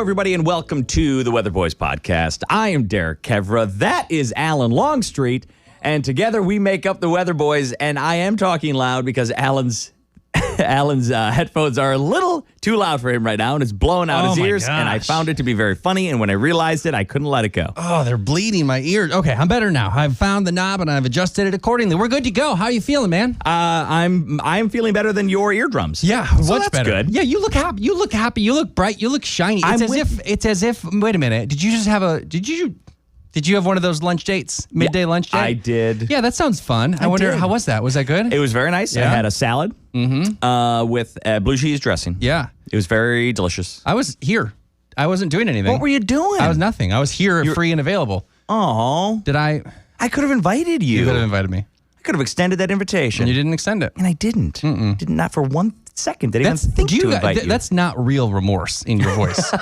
everybody, and welcome to the Weatherboys Podcast. I am Derek Kevra. That is Alan Longstreet, and together we make up the Weatherboys. And I am talking loud because Alan's headphones are a little too loud for him right now, and it's blowing out his ears. Gosh. And I found it to be very funny, and when I realized it, I couldn't let it go. Oh, they're bleeding my ears. Okay, I'm better now. I've found the knob and I've adjusted it accordingly. We're good to go. How are you feeling, man? I'm feeling better than your eardrums. Yeah, so much that's better. Good. Yeah, you look happy. You look happy. You look bright. You look shiny. It's as if. Wait a minute. Did you have one of those lunch dates? Midday lunch date? I did. Yeah, that sounds fun. I wonder, did. how was that? Was that good? It was very nice. Yeah. I had a salad with blue cheese dressing. Yeah. It was very delicious. I was here. I wasn't doing anything. What were you doing? I was nothing. I was here, free and available. Oh. Did I? I could have invited you. You could have invited me. I could have extended that invitation. And you didn't extend it. And I didn't. Did not for 1 second. Didn't even think to invite you. That's not real remorse in your voice.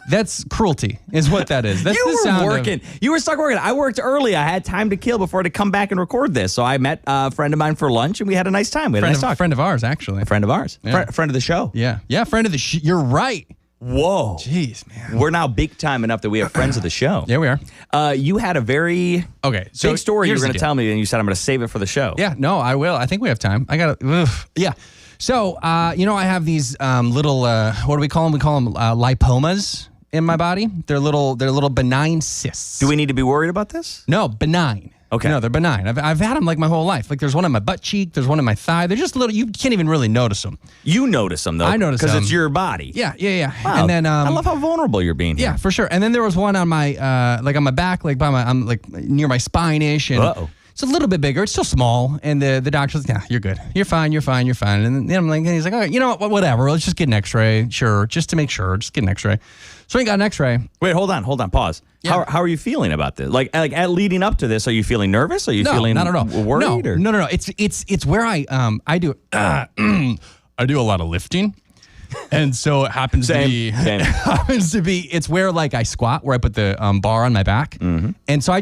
That's cruelty, is what that is. That's you the were sound working. You were stuck working. I worked early. I had time to kill before to come back and record this. So I met a friend of mine for lunch, and we had a nice time. We had a nice talk. Friend of ours, actually. A friend of ours. Yeah. Friend of the show. Yeah. Yeah, friend of the show. You're right. Whoa. Jeez, man. We're now big time enough that we have friends of the show. Yeah, we are. You had a very big story you were here's going the to deal. tell me, and you said I'm going to save it for the show. Yeah, no, I will. I think we have time. I got to. Yeah. So, I have these little, what do we call them? We call them lipomas in my body. They're little benign cysts. Do we need to be worried about this? No, benign. Okay. No, they're benign. I've had them like my whole life. Like there's one on my butt cheek. There's one in my thigh. They're just little. You can't even really notice them. You notice them, though. I notice because them. it's your body. Yeah. Wow. And then I love how vulnerable you're being here. yeah, for sure. And then there was one on my like on my back, like I'm like near my spine-ish, and Uh-oh. it's a little bit bigger. It's still small. And the doctor's like, "Yeah, you're good. You're fine. And then I'm like, and he's like, all right, you know what? Whatever. Let's just get an X-ray. Sure, just to make sure. Just get an X-ray. So we got an X-ray. Wait, hold on, pause. Yeah. How are you feeling about this? Like at leading up to this, are you feeling nervous? Are you feeling not at all. worried? No. It's where I do I do a lot of lifting. And so it happens to be it's where like I squat, where I put the bar on my back. Mm-hmm. And so I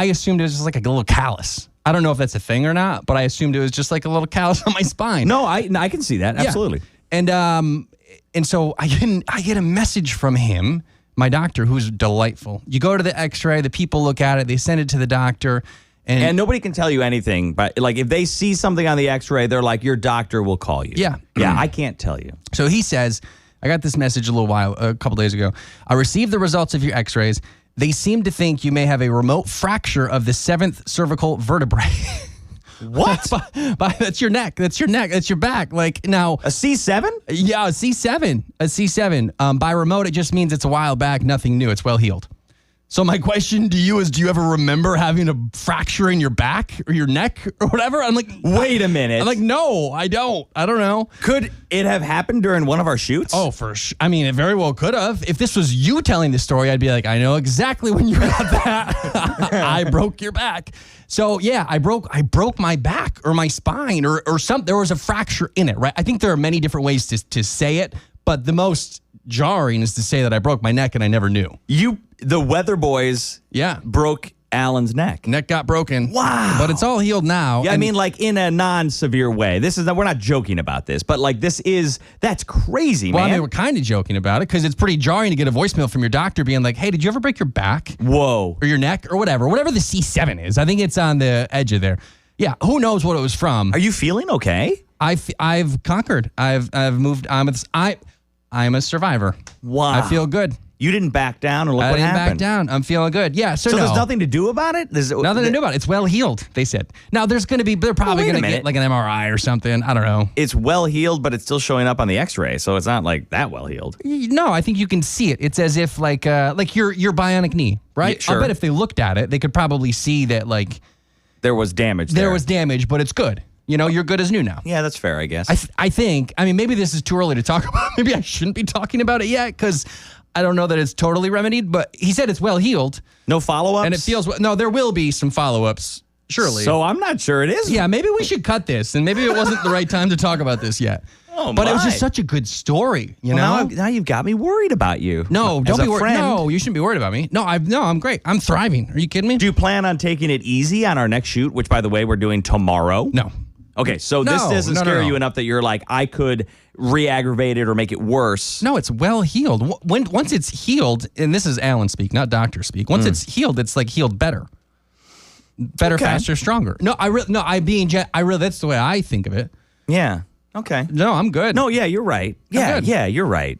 assumed it was just like a little callus. I don't know if that's a thing or not, but I assumed it was just like a little callus on my spine. No, I can see that. Absolutely. Yeah. And so I get a message from him, my doctor, who's delightful. You go to the X-ray, the people look at it, they send it to the doctor. And nobody can tell you anything, but like if they see something on the X-ray, they're like, your doctor will call you. Yeah. Yeah, I can't tell you. So he says, I got this message a couple days ago. I received the results of your X-rays. They seem to think you may have a remote fracture of the 7th cervical vertebrae. What? That's your neck. That's your back. Like now. A C7? Yeah, a C7. A C7. By remote, it just means it's a while back, nothing new. It's well healed. So my question to you is, do you ever remember having a fracture in your back or your neck or whatever? I'm like, wait a minute. I'm like, no, I don't. I don't know. Could it have happened during one of our shoots? Oh, for sure. I mean, it very well could have. If this was you telling the story, I'd be like, I know exactly when you got that. I broke your back. So yeah, I broke my back or my spine or something. There was a fracture in it, right? I think there are many different ways to say it, but the most jarring is to say that I broke my neck and I never knew. The Weatherboys broke Alan's neck. Neck got broken. Wow. But it's all healed now. Yeah, I mean, like in a non-severe way. We're not joking about this, but like that's crazy, Well, man. I mean, we're kind of joking about it because it's pretty jarring to get a voicemail from your doctor being like, hey, did you ever break your back? Whoa. Or your neck or whatever the C7 is. I think it's on the edge of there. Yeah, who knows what it was from. Are you feeling okay? I've conquered. I've moved on. I'm a survivor. Wow. I feel good. You didn't back down and look what happened. I didn't back down. I'm feeling good. Yeah. So there's nothing to do about it? Nothing to do about it. It's well healed, they said. Now they're probably going to get like an MRI or something. I don't know. It's well healed, but it's still showing up on the X-ray, so it's not like that well healed. No, I think you can see it. It's as if like your bionic knee, right? Yeah, sure. I'll bet if they looked at it, they could probably see that like there was damage. There was damage, but it's good. You know, you're good as new now. Yeah, that's fair, I guess. I think, maybe this is too early to talk about. Maybe I shouldn't be talking about it yet because I don't know that it's totally remedied, but he said it's well healed. No follow-ups? And it feels, no, there will be some follow-ups, surely. So I'm not sure it is. Yeah, maybe we should cut this, and maybe it wasn't the right time to talk about this yet. Oh, but it was just such a good story, you know? Now you've got me worried about you. No, don't be worried. Friend. No, you shouldn't be worried about me. No, I'm great. I'm thriving. Are you kidding me? Do you plan on taking it easy on our next shoot, which, by the way, we're doing tomorrow? No. Okay, so this doesn't scare you enough that you're like, I could re-aggravate it or make it worse. No, it's well healed. Once it's healed, and this is Alan speak, not doctor speak. Once it's healed, it's like healed better, faster, stronger. No, that's the way I think of it. Yeah. Okay. No, I'm good. No, yeah, you're right. Yeah, you're right.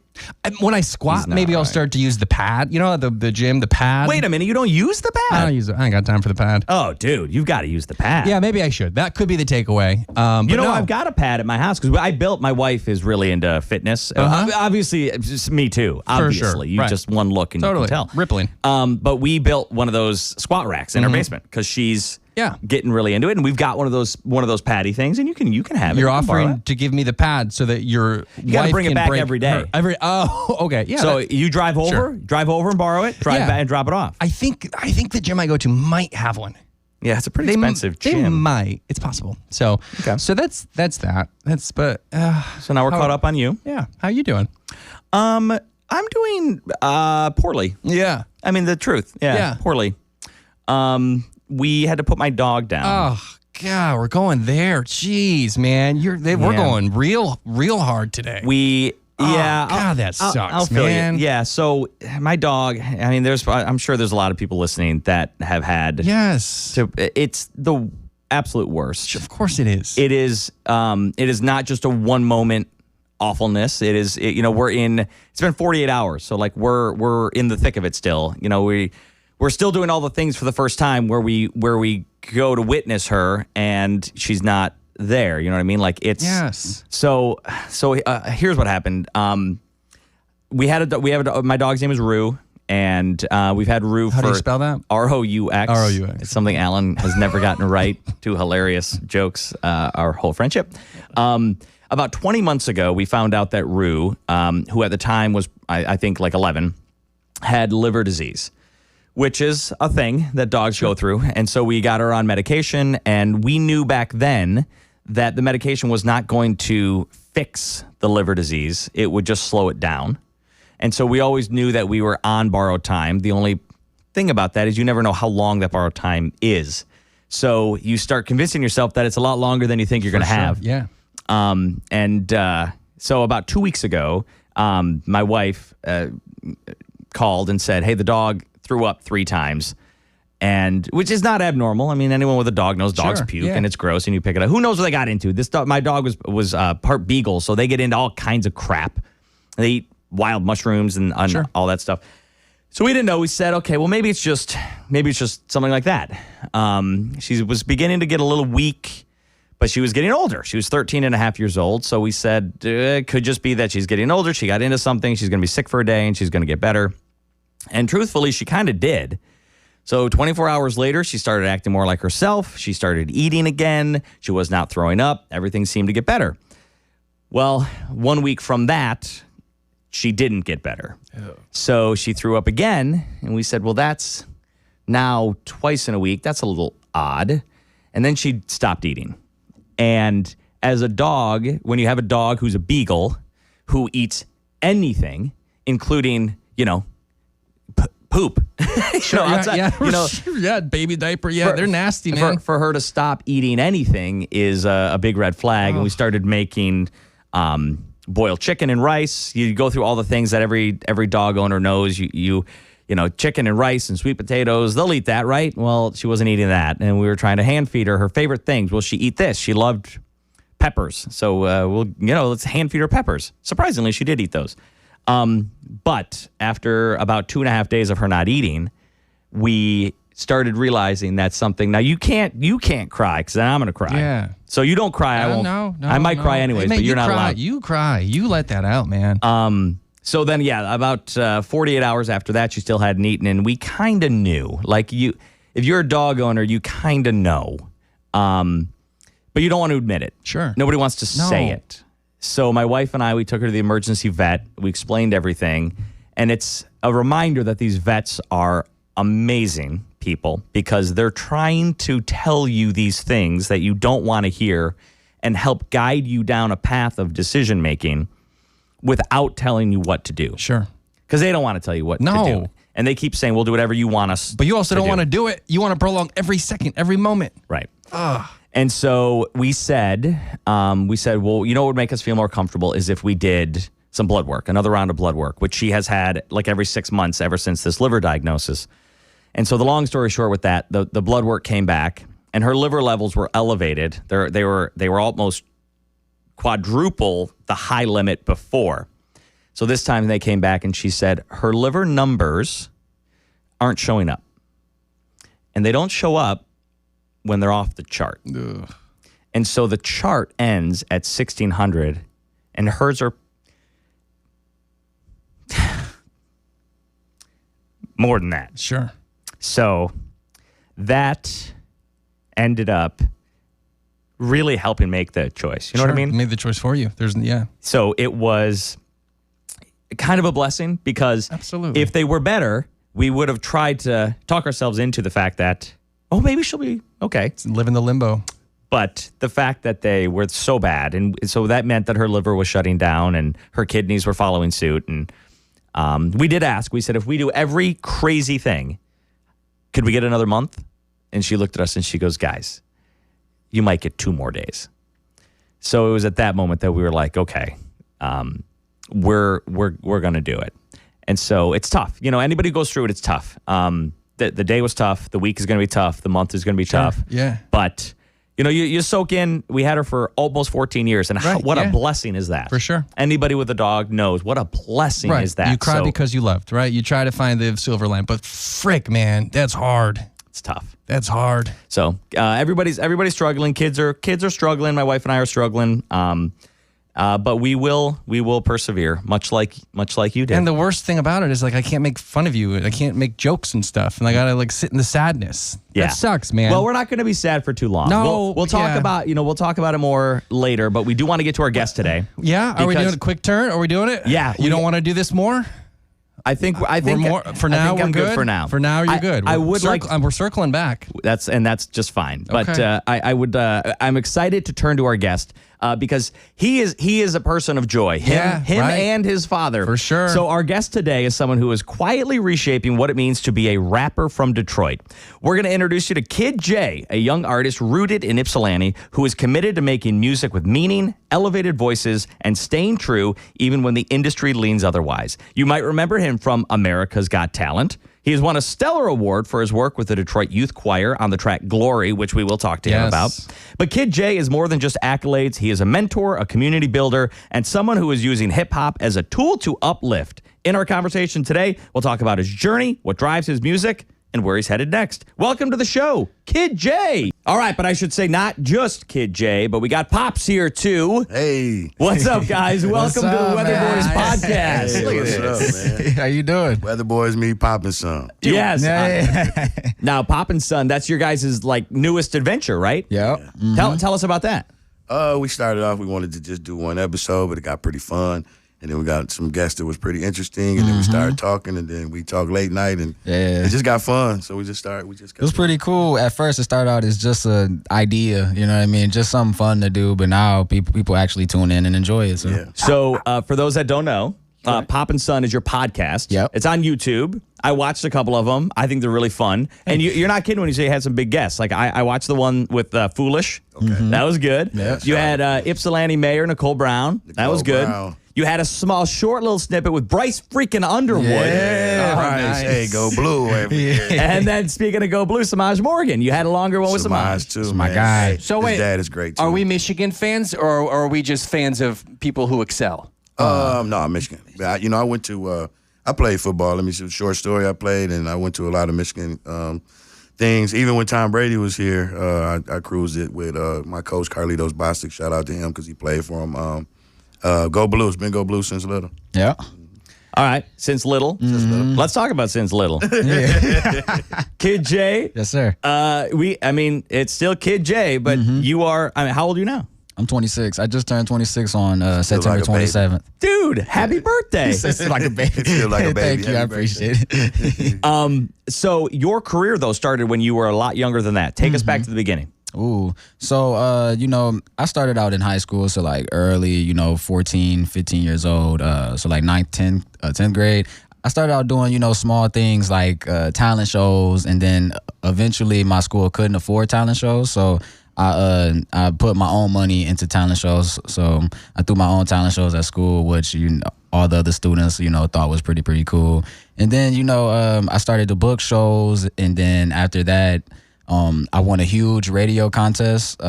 When I squat, maybe I'll start to use the pad. You know, the gym, the pad. Wait a minute, you don't use the pad? I don't use it. I ain't got time for the pad. Oh, dude, you've got to use the pad. Yeah, maybe I should. That could be the takeaway. I've got a pad at my house because my wife is really into fitness. Obviously, it's just me too. Obviously, you just one look and you can tell. Rippling. But we built one of those squat racks in our basement because she's getting really into it, and we've got one of those paddy things, and you can have it. You're offering to give me the pad so that you got to bring it back every day. Okay, yeah. So you drive over and borrow it, drive back and drop it off. I think the gym I go to might have one. Yeah, it's a pretty expensive gym. They might. It's possible. So so that's that. So now we're caught up on you. Yeah. How you doing? I'm doing poorly. Yeah. I mean the truth. Yeah. Poorly. We had to put my dog down. Oh God, we're going there. Jeez, man, we're going real hard today. God, that sucks, I'll feel man. you. Yeah, so my dog. I mean, I'm sure there's a lot of people listening that have had. Yes. It's the absolute worst. Of course, it is. It is. It is not just a one moment awfulness. It is. It's been 48 hours, so like we're in the thick of it still. We're still doing all the things for the first time where we go to witness her and she's not there. You know what I mean? Like it's So here's what happened. We have my dog's name is Rue, and we've had Rue for. How do you spell that? ROUX. ROUX. It's something Alan has never gotten right. Two hilarious jokes. Our whole friendship. About 20 months ago, we found out that Rue, who at the time was I think like 11, had liver disease, which is a thing that dogs go through. And so we got her on medication, and we knew back then that the medication was not going to fix the liver disease. It would just slow it down. And so we always knew that we were on borrowed time. The only thing about that is you never know how long that borrowed time is. So you start convincing yourself that it's a lot longer than you think you're going to have. Yeah. So about 2 weeks ago, my wife called and said, hey, the dog threw up 3 times, and which is not abnormal. I mean, anyone with a dog knows dogs puke, and it's gross, and you pick it up. Who knows what they got into? My dog was part beagle, so they get into all kinds of crap. They eat wild mushrooms and all that stuff. So we didn't know. We said, okay, well, maybe it's just something like that. She was beginning to get a little weak, but she was getting older. She was 13 and a half years old. So we said, it could just be that she's getting older. She got into something. She's going to be sick for a day, and she's going to get better. And truthfully, she kind of did. So 24 hours later, she started acting more like herself. She started eating again. She was not throwing up. Everything seemed to get better. Well, 1 week from that, she didn't get better. Oh. So she threw up again, and we said, well, that's now twice in a week. That's a little odd. And then she stopped eating. And as a dog, when you have a dog who's a beagle, who eats anything, including, poop. Baby diaper. Yeah, they're nasty, man. For her to stop eating anything is a big red flag. And we started making boiled chicken and rice. You go through all the things that every dog owner knows. You chicken and rice and sweet potatoes. They'll eat that, right? Well, she wasn't eating that, and we were trying to hand feed her favorite things. Will she eat this? She loved peppers, so let's hand feed her peppers. Surprisingly, she did eat those. But after about 2.5 days of her not eating, we started realizing that's something. Now you can't cry because then I'm going to cry. Yeah. So you don't cry. I won't. No, I might cry anyways, but you're not allowed. You cry. You let that out, man. So then, about 48 hours after that, she still hadn't eaten, and we kind of knew. Like if you're a dog owner, you kind of know, but you don't want to admit it. Sure. Nobody wants to say it. So my wife and I, we took her to the emergency vet. We explained everything. And it's a reminder that these vets are amazing people because they're trying to tell you these things that you don't want to hear and help guide you down a path of decision-making without telling you what to do. Sure. Because they don't want to tell you what to do. And they keep saying, we'll do whatever you want us But you also don't want to do it. You want to prolong every second, every moment. Right. And so we said, well, you know what would make us feel more comfortable is if we did some blood work, another round of blood work, which she has had like every 6 months ever since this liver diagnosis. And so the long story short with that, the blood work came back and her liver levels were elevated. They were almost quadruple the high limit before. So this time they came back and she said her liver numbers aren't showing up. And they don't show up when they're off the chart. Ugh. And so the chart ends at 1600 and hers are more than that. Sure. So that ended up really helping make the choice. You know what I mean? Made the choice for you. So it was kind of a blessing because Absolutely. if they were better, we would have tried to talk ourselves into the fact that, maybe she'll be okay. Live in the limbo. But the fact that they were so bad, and so that meant that her liver was shutting down and her kidneys were following suit. And we did ask, we said, if we do every crazy thing, could we get another month? And she looked at us and she goes, guys, you might get 2 more days. So it was at that moment that we were like, okay, we're going to do it. And so it's tough. You know, anybody who goes through it, it's tough. The day was tough. The week is going to be tough. The month is going to be tough. Yeah. But, you know, you soak in, we had her for almost 14 years. And what a blessing is that? For sure. Anybody with a dog knows what a blessing is that. You cry because you loved, right? You try to find the silver line. But frick, man, that's hard. It's tough. That's hard. So everybody's struggling. Kids are struggling. My wife and I are struggling. But we will persevere, much like you did. And the worst thing about it is like I can't make fun of you. I can't make jokes and stuff, and I gotta like sit in the sadness. Yeah. That sucks, man. Well, we're not going to be sad for too long. No, we'll talk about it more later. But we do want to get to our guest today. Yeah, are we doing a quick turn? Are we doing it? Yeah, you don't want to do this more? I think we're more, for now. I'm good for now. For now, you're good. We're circling back. That's just fine. But Okay. I'm excited to turn to our guest because he is a person of joy. Him right. and his father. For sure. So our guest today is someone who is quietly reshaping what it means to be a rapper from Detroit. We're going to introduce you to Kid J, a young artist rooted in Ypsilanti who is committed to making music with meaning, elevated voices, and staying true even when the industry leans otherwise. You might remember him from America's Got Talent. He has won a Stellar Award for his work with the Detroit Youth Choir on the track Glory, which we will talk to him about. But Kid J is more than just accolades. He is a mentor, a community builder, and someone who is using hip-hop as a tool to uplift. In our conversation today, we'll talk about his journey, what drives his music, and where he's headed next. Welcome to the show, Kid J. All right, but I should say not just Kid J, but we got Pops here too. Hey. What's up, guys? Welcome to the Weatherboys Podcast. Hey, what's up, man? How you doing? Weatherboys meet Pop and Son. Yes. Now, Pop and Son, that's your guys' like newest adventure, right? Yeah. Tell us about that. We started off, we wanted to just do one episode, but it got pretty fun. And then we got some guests that was pretty interesting, and then we started talking, and then we talked late night, and it just got fun. So we just started. It was pretty cool. At first, it started out as just an idea, you know what I mean? Just something fun to do, but now people actually tune in and enjoy it. So, For those that don't know, Pop and Son is your podcast. Yep. It's on YouTube. I watched a couple of them. I think they're really fun. And you're not kidding when you say you had some big guests. Like I watched the one with Foolish. Okay. That was good. Yeah, you had Ypsilanti Mayor Nicole Brown. That was good. Brown. You had a short little snippet with Bryce freaking Underwood. Yeah, Oh, right. nice. Hey, go blue. And then speaking of Go Blue, Samaj Morgan. You had a longer one with Samaj. too, my man. guy. His So wait, dad is great too. Are we Michigan fans or are we just fans of people who excel? No, I'm Michigan. I went to. I played football. Let me see a short story. I played, and I went to a lot of Michigan things. Even when Tom Brady was here, I cruised it with my coach Carlitos Bostic. Shout out to him because he played for him. Go Blue. It's been Go Blue since little. Yeah. All right, since little. Let's talk about since little. Kid J. Yes, sir. It's still Kid J, but you are. How old are you now? I'm 26. I just turned 26 on September like a baby. 27th. Dude, happy birthday. It's like a baby. Feel like a baby. Thank you. I Happy appreciate it. So your career, though, started when you were a lot younger than that. Take us back to the beginning. Ooh. So, I started out in high school, so like early, 14, 15 years old. So like 9th, 10th grade. I started out doing, small things like talent shows, and then eventually my school couldn't afford talent shows, so I put my own money into talent shows. So I threw my own talent shows at school, which all the other students thought was pretty cool. And then I started to book shows, and then after that, I won a huge radio contest.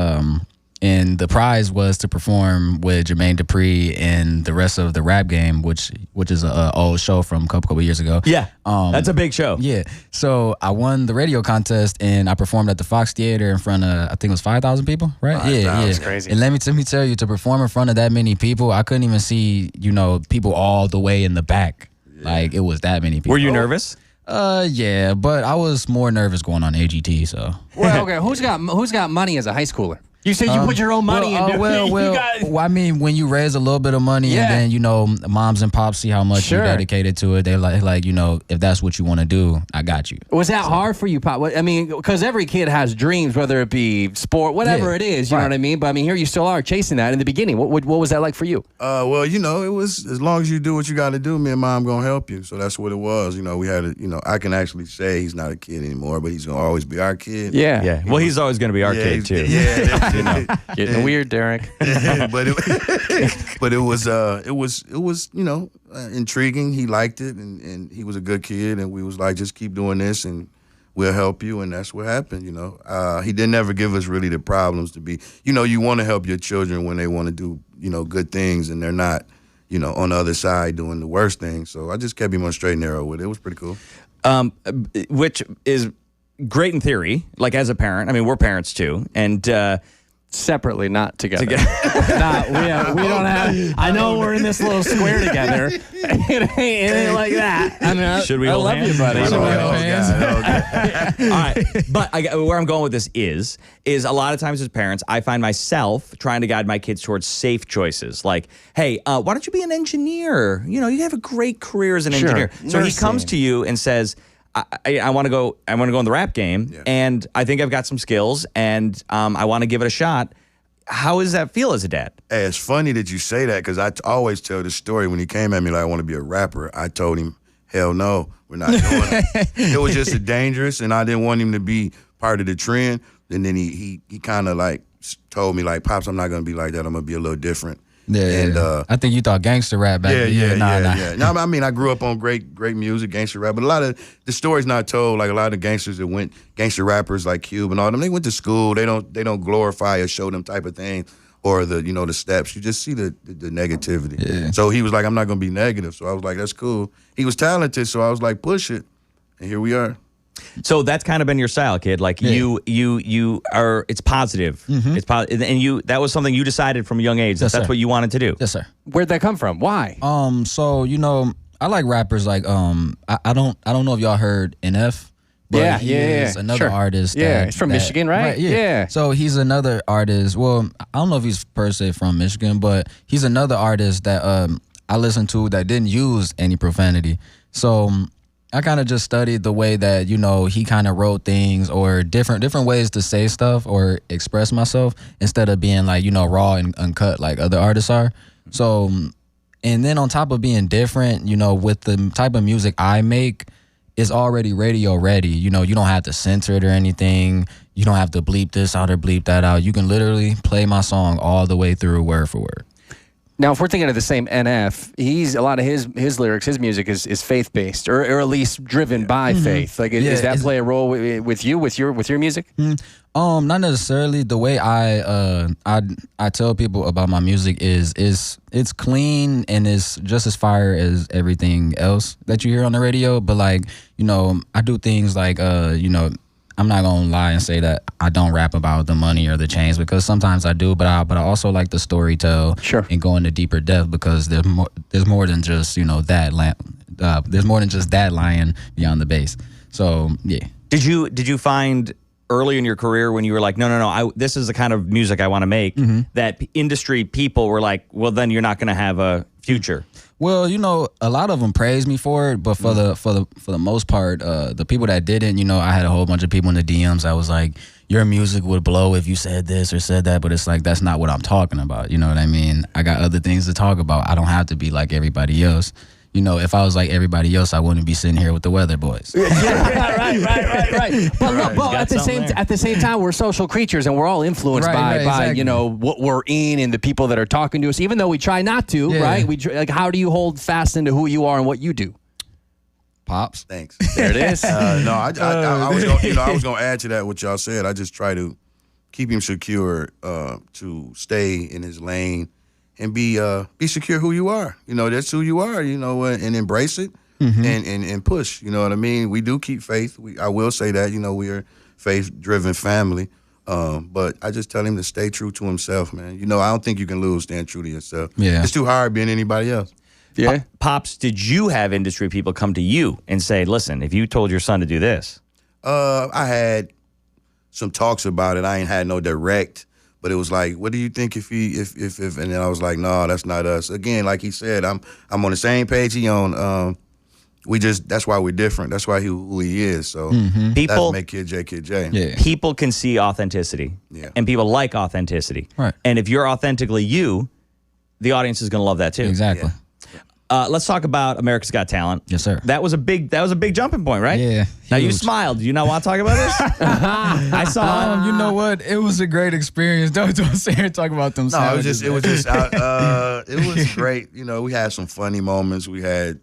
And the prize was to perform with Jermaine Dupri and the rest of the Rap Game, which is an old show from a couple years ago. Yeah, that's a big show. Yeah. So I won the radio contest, and I performed at the Fox Theater in front of, I think it was 5,000 people, right? 5,000. Yeah. That's crazy. And let me tell you, to perform in front of that many people, I couldn't even see, people all the way in the back. Yeah. Like, it was that many people. Were you nervous? Yeah, but I was more nervous going on AGT, so. Well, okay, who's got money as a high schooler? You said you put your own money into well, I mean, when you raise a little bit of money and then, moms and pops see how much you dedicated to it, they like, if that's what you want to do, I got you. Was that hard for you, Pop? I mean, because every kid has dreams, whether it be sport, whatever it is, you know what I mean? But I mean, here you still are chasing that in the beginning. What was that like for you? Well, it was, as long as you do what you got to do, me and Mom going to help you. So that's what it was. We had I can actually say he's not a kid anymore, but he's going to always be our kid. Yeah. Yeah. Well, he's always going to be our kid, too. Yeah. Getting weird, Derek. but it was intriguing. He liked it, and he was a good kid, and we was like, just keep doing this, and we'll help you, and that's what happened. He didn't ever give us really the problems to be. You want to help your children when they want to do good things, and they're not on the other side doing the worst things. So I just kept him on straight and narrow with it. It was pretty cool. Which is great in theory. Like, as a parent, I mean, we're parents too, and. Separately, not together. We don't have. I know we're in this little square together. It ain't like that. I mean, should we I hold love hands? you, buddy. Should we hold hands? All right, but where I'm going with this is a lot of times as parents, I find myself trying to guide my kids towards safe choices. Like, hey, why don't you be an engineer? You have a great career as an engineer. So he comes to you and says, I want to go in the rap game, and I think I've got some skills, and I want to give it a shot. How does that feel as a dad? Hey, it's funny that you say that, because I always tell this story. When he came at me like, I want to be a rapper, I told him, hell no, we're not doing it. It was just dangerous, and I didn't want him to be part of the trend. And then he kind of like told me like, Pops, I'm not going to be like that. I'm going to be a little different. Yeah, I think you thought gangster rap back then. Yeah. No, I mean, I grew up on great music, gangster rap, but a lot of the stories not told. Like, a lot of the gangsters that went, gangster rappers like Cube and all them, they went to school. They don't glorify or show them type of thing, or the steps. You just see the negativity. Yeah. So he was like, I'm not gonna be negative. So I was like, that's cool. He was talented, so I was like, push it, and here we are. So that's kind of been your style, kid. Like, you are. It's positive. Mm-hmm. It's positive, and that was something you decided from a young age. That's what you wanted to do. Yes, sir. Where'd that come from? Why? So I like rappers like I don't know if y'all heard NF. But he is another artist. He's from Michigan, right? Yeah. So he's another artist. Well, I don't know if he's per se from Michigan, but he's another artist that I listened to that didn't use any profanity. So I kind of just studied the way that, he kind of wrote things, or different ways to say stuff or express myself, instead of being like, raw and uncut like other artists are. So, and then on top of being different, with the type of music I make, it's already radio ready. You don't have to censor it or anything. You don't have to bleep this out or bleep that out. You can literally play my song all the way through, word for word. Now, if we're thinking of the same NF, a lot of his lyrics, his music is faith based, or at least driven by faith. Like, does that play a role with you, with your music? Not necessarily. The way I tell people about my music is it's clean and it's just as fire as everything else that you hear on the radio. But like, I do things like I'm not gonna lie and say that I don't rap about the money or the chains, because sometimes I do, but I also like the story tell and go into deeper depth, because there's more than just that there's more than just that lion beyond the bass. So yeah. Did you find early in your career, when you were like, no, this is the kind of music I want to make, that industry people were like, well, then you're not going to have a future? Well, a lot of them praised me for it, but for the most part, the people that didn't, I had a whole bunch of people in the DMs that was like, your music would blow if you said this or said that, but it's like, that's not what I'm talking about. You know what I mean? I got other things to talk about. I don't have to be like everybody else. if I was like everybody else, I wouldn't be sitting here with the Weatherboys. right. But at the same time, we're social creatures and we're all influenced by exactly. what we're in and the people that are talking to us, even though we try not to, right? How do you hold fast into who you are and what you do? Pops. Thanks. There it is. I was gonna add to that what y'all said. I just try to keep him secure, to stay in his lane and be secure who you are. That's who you are. And embrace it and push. You know what I mean? We do keep faith. I will say that. We are faith-driven family. But I just tell him to stay true to himself, man. I don't think you can lose staying true to yourself. Yeah. It's too hard being anybody else. Yeah. Pops, did you have industry people come to you and say, listen, if you told your son to do this? I had some talks about it. I ain't had no direct, but it was like, what do you think if and then I was like, no, that's not us. Again, like he said, I'm on the same page he on. That's why we're different. That's why who he is. So People that's make Kid J. Yeah. People can see authenticity. Yeah. And people like authenticity. Right. And if you're authentically you, the audience is going to love that too. Exactly. Yeah. Let's talk about America's Got Talent. Yes, sir. That was a big jumping point, right? Yeah, Now you huge. smiled. Do you not want to talk about this? I saw. You know what? It was a great experience. Don't sit here and talk about them. No, it was great. We had some funny moments. I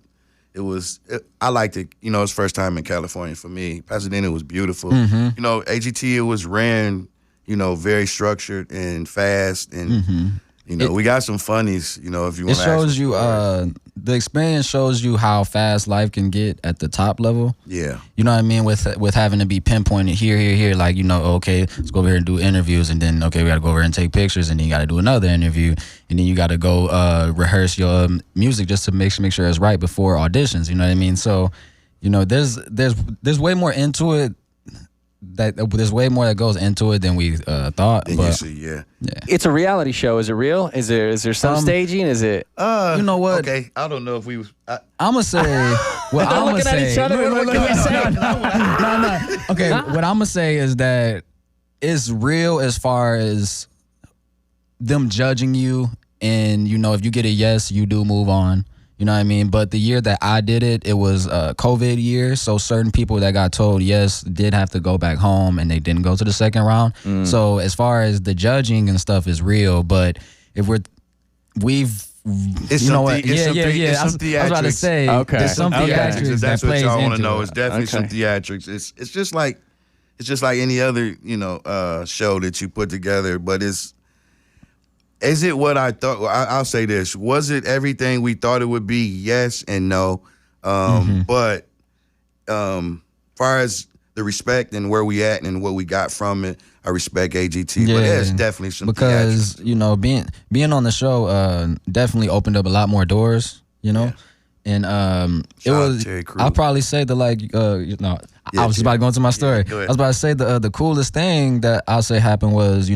liked it. It's first time in California for me. Pasadena was beautiful. AGT, it was ran, very structured and fast. And, we got some funnies, if you want to. It shows you, the experience shows you how fast life can get at the top level. Yeah. You know what I mean? With having to be pinpointed here, like, okay, let's go over here and do interviews, and then, okay, we got to go over and take pictures, and then you got to do another interview, and then you got to go rehearse your music just to make sure it's right before auditions. You know what I mean? So, there's way more into it. There's way more that goes into it than we thought. And but you see, yeah. It's a reality show. Is it real? Is there some staging? Is it? You know what? Okay, I don't know if we was. I'm gonna say. What I'm gonna looking at say. each other. What can we say? No. Okay, what I'm gonna say is that it's real as far as them judging you, and if you get a yes, you do move on. You know what I mean? But the year that I did it, it was a COVID year. So certain people that got told yes did have to go back home, and they didn't go to the second round. So as far as the judging and stuff is real, but if It's you know what? It's some I was about to say, Okay. there's some Okay. theatrics That's that what plays y'all want into to know. it. It's definitely some theatrics. It's just like any other show that you put together, but is it what I thought? I'll say this. Was it everything we thought it would be? Yes and no. But far as the respect and where we at and what we got from it, I respect AGT. But there's definitely some because theatrics. being on the show definitely opened up a lot more doors. And it Shout out was. to Terry Crews. I'll probably say I was about to go into my story. go ahead. I was about to say the coolest thing that I'll say happened was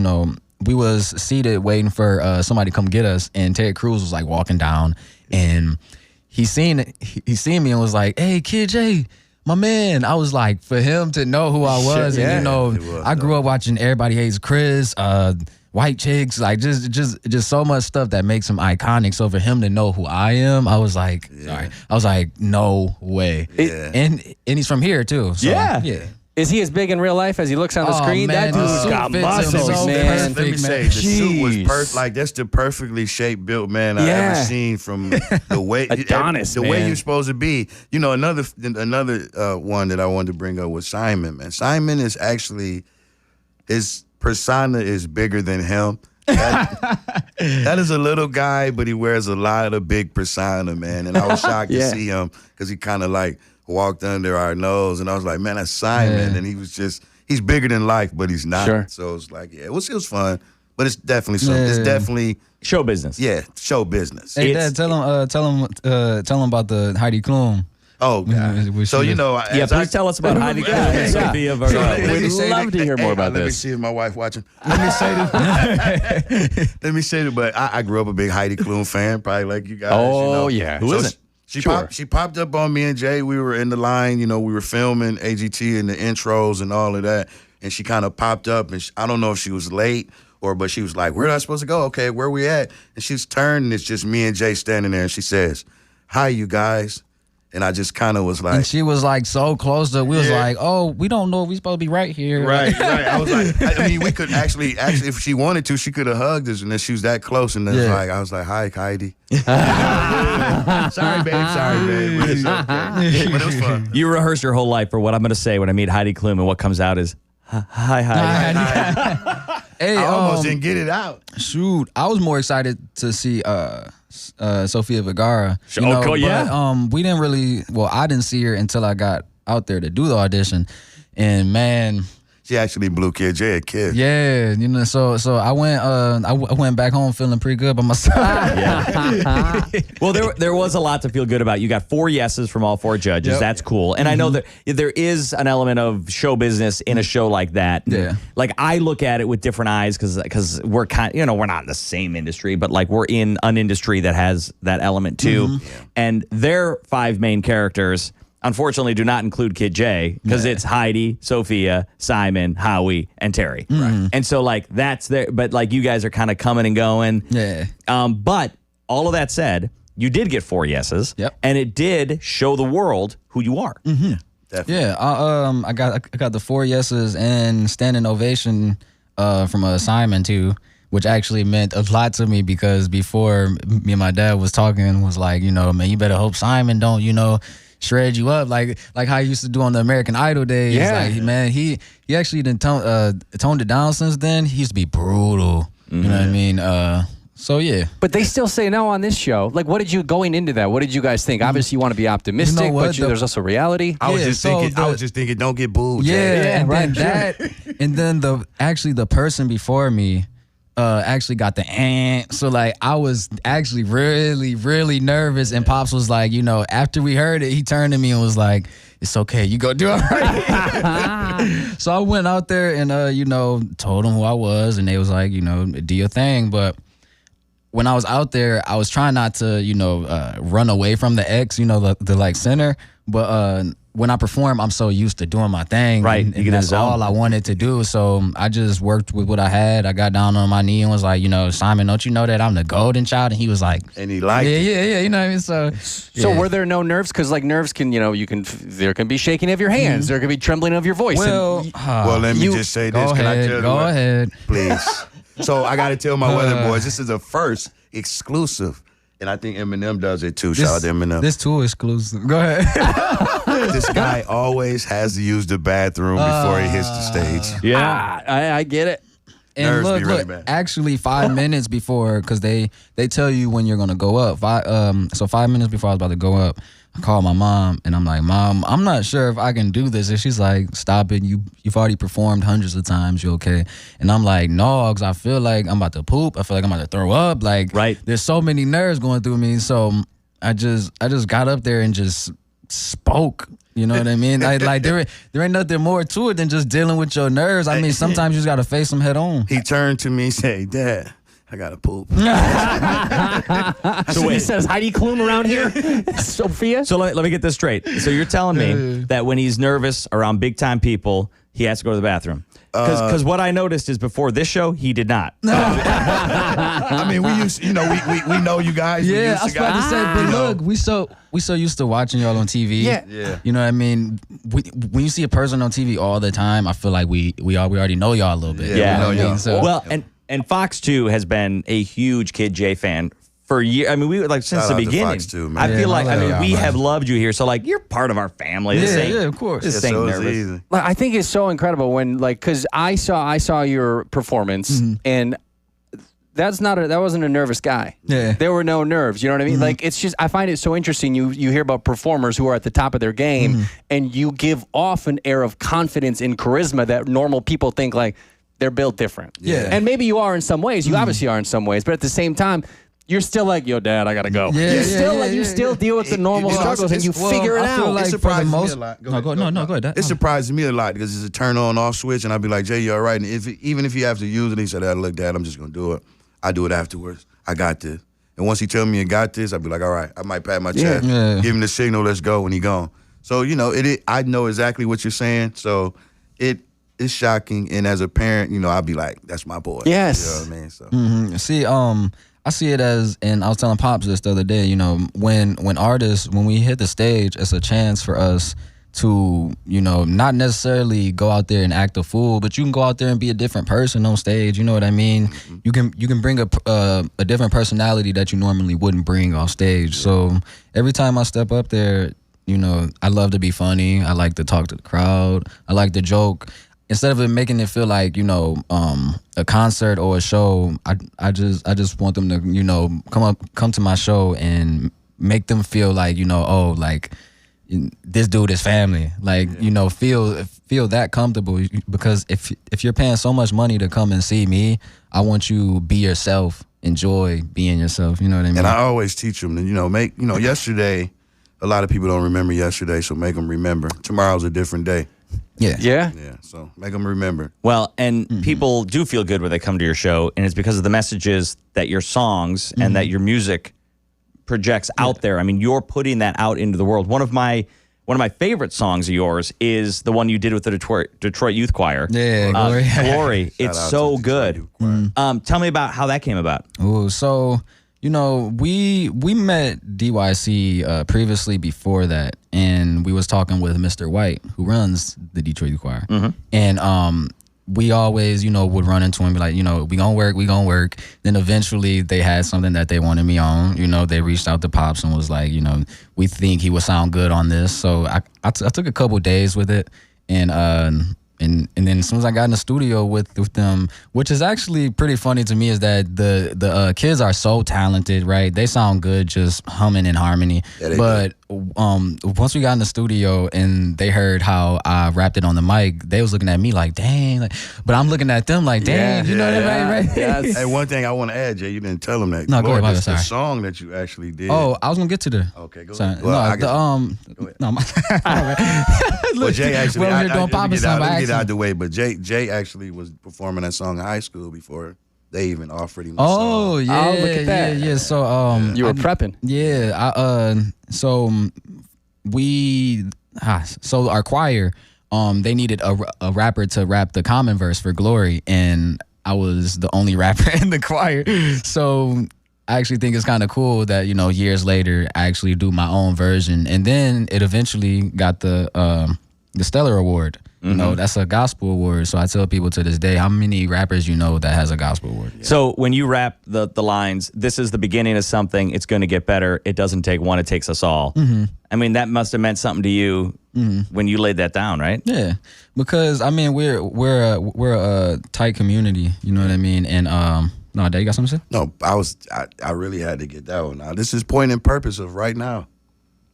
we was seated waiting for somebody to come get us, and Terry Crews was like walking down, and he seen me and was like, "Hey, Kid J, my man." I was like, for him to know who I was, Shit, and I grew up watching Everybody Hates Chris, White Chicks, like just so much stuff that makes him iconic. So for him to know who I am, I was like, sorry, I was like, no way. Yeah. And he's from here too. So, Yeah. Is he as big in real life as he looks on the screen? Man, That the dude's suit got fits him muscles, so man. perfect, Let me say, the suit was Jeez. perfect. Like, that's the perfectly shaped built man I Yeah. ever seen from the way Adonis, the way man. you're supposed to be. Another one that I wanted to bring up was Simon, man. Simon is actually, his persona is bigger than him. That is a little guy, but he wears a lot of big persona, man. And I was shocked to see him because he kind of like walked under our nose, and I was like, man, that's Simon. Yeah. And he was he's bigger than life, but he's not. Sure. So it's like, it was fun, but it's definitely something. It's Yeah. definitely, Show business. show business. Hey, It's- Dad, tell him about the Heidi Klum. Oh, God. We So, should- Yeah, please tell us about Heidi Klum. Sophia Vergara. We'd love to hear more about Let me this. see if my wife watching. Let me say this. Let me say this, but I grew up a big Heidi Klum fan, probably like you guys. Oh, yeah. Who isn't? She popped up on me and Jay. We were in the line, we were filming AGT and the intros and all of that. And she kind of popped up, and I don't know if she was late but she was like, where am I supposed to go? Okay, where we at? And she's turned, and it's just me and Jay standing there, and she says, hi, you guys. And I just kind of was like. And she was like so close that we was like, oh, we don't know if we supposed to be right here. Right. I was like, I mean, we could actually, if she wanted to, she could have hugged us, and then she was that close, and then I was like, hi, Heidi. Sorry, babe. But it's okay. But it was fun. You rehearse your whole life for what I'm going to say when I meet Heidi Klum, and what comes out is, hi. Hey, I almost didn't get it out. Shoot, I was more excited to see Sofia Vergara. But we didn't really. Well, I didn't see her until I got out there to do the audition, and man, she actually blew Kid J a kiss. Yeah, you know. So I went. I went back home feeling pretty good by myself. Well, there was a lot to feel good about. You got 4 yeses from all 4 judges. Yep. That's cool. And I know that there is an element of show business in a show like that. Yeah. Like I look at it with different eyes because we're we're not in the same industry, but like we're in an industry that has that element too. And their 5 main characters, unfortunately, do not include Kid J because it's Heidi, Sophia, Simon, Howie, and Terry. Right. And so, like, that's there. But, like, you guys are kind of coming and going. Yeah. But all of that said, you did get 4 yeses. Yep. And it did show the world who you are. Definitely. Yeah. I got the 4 yeses and standing ovation from Simon, too, which actually meant a lot to me because before me and my dad was talking, was like, man, you better hope Simon don't, shred you up like how he used to do on the American Idol days. Yeah. Like, man, he actually didn't toned it down since then. He used to be brutal. You know what I mean? So yeah. But they still say no on this show. Like, what did you going into that? What did you guys think? Obviously, you want to be optimistic, but there's also reality. I was just thinking, don't get booed. Yeah, and then the person before me actually got the so like I was actually really, really nervous, and Pops was like, after we heard it, he turned to me and was like, it's okay, you go do it right. So I went out there and told them who I was, and they was like, do your thing. But when I was out there, I was trying not to run away from the X, the like center, but when I perform, I'm so used to doing my thing. Right. And that's all I wanted to do. So I just worked with what I had. I got down on my knee and was like, Simon, don't you know that I'm the golden child? And he was like, and he liked it. Yeah. You know what I mean? So were there no nerves? Because like nerves can, there can be shaking of your hands. There can be trembling of your voice. Well, let me just say this. Can I tell you? Go ahead. Please. So I got to tell my weather boys, this is a first exclusive. And I think Eminem does it too. Shout out to Eminem. This too exclusive. Go ahead. This guy always has to use the bathroom before he hits the stage. Yeah. I get it. And Nerves look, be really bad. actually 5 minutes before, because they tell you when you're going to go up. So 5 minutes before I was about to go up, I called my mom, and I'm like, Mom, I'm not sure if I can do this. And she's like, stop it. You've already performed hundreds of times. You okay? And I'm like, no, because I feel like I'm about to poop. I feel like I'm about to throw up. Like, there's so many nerves going through me. So I just got up there and just spoke. You know what I mean? Like there ain't nothing more to it than just dealing with your nerves. I mean, sometimes you just got to face them head on. He turned to me and said, Dad, I got to poop. So he says Heidi Klum around here? Sophia? So let me get this straight. So you're telling me that when he's nervous around big time people, he has to go to the bathroom? Because what I noticed is before this show, he did not. I mean, we used, we know you guys. Yeah, I was about to say, but look, we so used to watching y'all on TV. Yeah. You know what I mean? When you see a person on TV all the time, I feel like we already know y'all a little bit. Yeah. You know what I mean? So, well, and Fox 2 has been a huge Kid J fan for years. I mean, we were like since Shout the out to beginning. Fox 2, man. I feel like we man. have loved you here. So like you're part of our family. Yeah, of course. This ain't so nervous. easy. I think it's so incredible when because I saw your performance and that wasn't a nervous guy. Yeah. There were no nerves. You know what I mean? Like it's just I find it so interesting. You hear about performers who are at the top of their game and you give off an air of confidence and charisma that normal people think like they're built different. Yeah. And maybe you are in some ways. You obviously are in some ways, but at the same time, you're still like, yo, Dad, I gotta go. You still deal with the normal struggles and you figure it I feel out. like It surprises for the me most, a lot. Go ahead. It surprises me a lot because it's a turn on off switch, and I'd be like, Jay, you all right? And even if you have to use it, he said, look, Dad, I'm just gonna do it. I do it afterwards. I got this. And once he tell me you got this, I'd be like, all right, I might pat my chest, give him the signal, let's go, when he gone. So I know exactly what you're saying. So it's shocking, and as a parent, I'd be like, that's my boy. Yes. You know what I mean? So See, I see it as, and I was telling Pops this the other day, you know, when artists, when we hit the stage, it's a chance for us to, you know, not necessarily go out there and act a fool, but you can go out there and be a different person on stage. You know what I mean? You can bring a different personality that you normally wouldn't bring off stage. So every time I step up there, you know, I love to be funny. I like to talk to the crowd. I like to joke. Instead of it making it feel like, you know, a concert or a show, I just want them to, you know, come to my show and make them feel like, you know, oh, like this dude is family. Like, you know, feel that comfortable, because if you're paying so much money to come and see me, I want you to be yourself, enjoy being yourself. You know what I mean? And I always teach them, you know, yesterday, a lot of people don't remember yesterday, so make them remember. Tomorrow's a different day. Yeah. Yeah. Yeah, so make them remember. Well, and people do feel good when they come to your show, and it's because of the messages that your songs and that your music projects out there. I mean, you're putting that out into the world. One of my favorite songs of yours is the one you did with the Detroit Youth Choir. Yeah, Glory. Glory. Shout It's out so to good. Detroit Youth Choir. Tell me about how that came about. Ooh, so, you know, we met DYC previously before that, and we was talking with Mr. White, who runs the Detroit Youth Choir. And we always, you know, would run into him and be like, you know, we gonna work. Then eventually they had something that they wanted me on. You know, they reached out to Pops and was like, you know, we think he would sound good on this. So I took a couple days with it, and then as soon as I got in the studio with them, which is actually pretty funny to me, is that the kids are so talented, right? They sound good just humming in harmony. Yeah, but once we got in the studio and they heard how I rapped it on the mic, they was looking at me like, dang. Like, but I'm looking at them like, dang, you know what I mean? Right? Yes. Hey, one thing I want to add, Jay, you didn't tell them that. No, go Lord, ahead, this sorry. the song that you actually did. Oh, I was gonna get to the. Okay, go Sorry. ahead. Well, I No, guess- no, Well, Jay actually, we're over here doing let me Papa's get song by out accident. the way, but Jay actually was performing that song in high school before they even offered him the Oh song. yeah, look at that. yeah. So You were prepping. Yeah, so our choir, they needed a rapper to rap the common verse for Glory, and I was the only rapper in the choir. So I actually think it's kind of cool that, you know, years later I actually do my own version, and then it eventually got the Stellar Award. You know, that's a gospel award. So I tell people to this day, how many rappers you know that has a gospel award? So when you rap the lines, this is the beginning of something, it's going to get better. It doesn't take one, it takes us all. I mean, that must have meant something to you when you laid that down, right? Yeah, because I mean we're a tight community. You know what I mean? And no, Dad, you got something to say? No, I really had to get that one out. This is point and purpose of right now.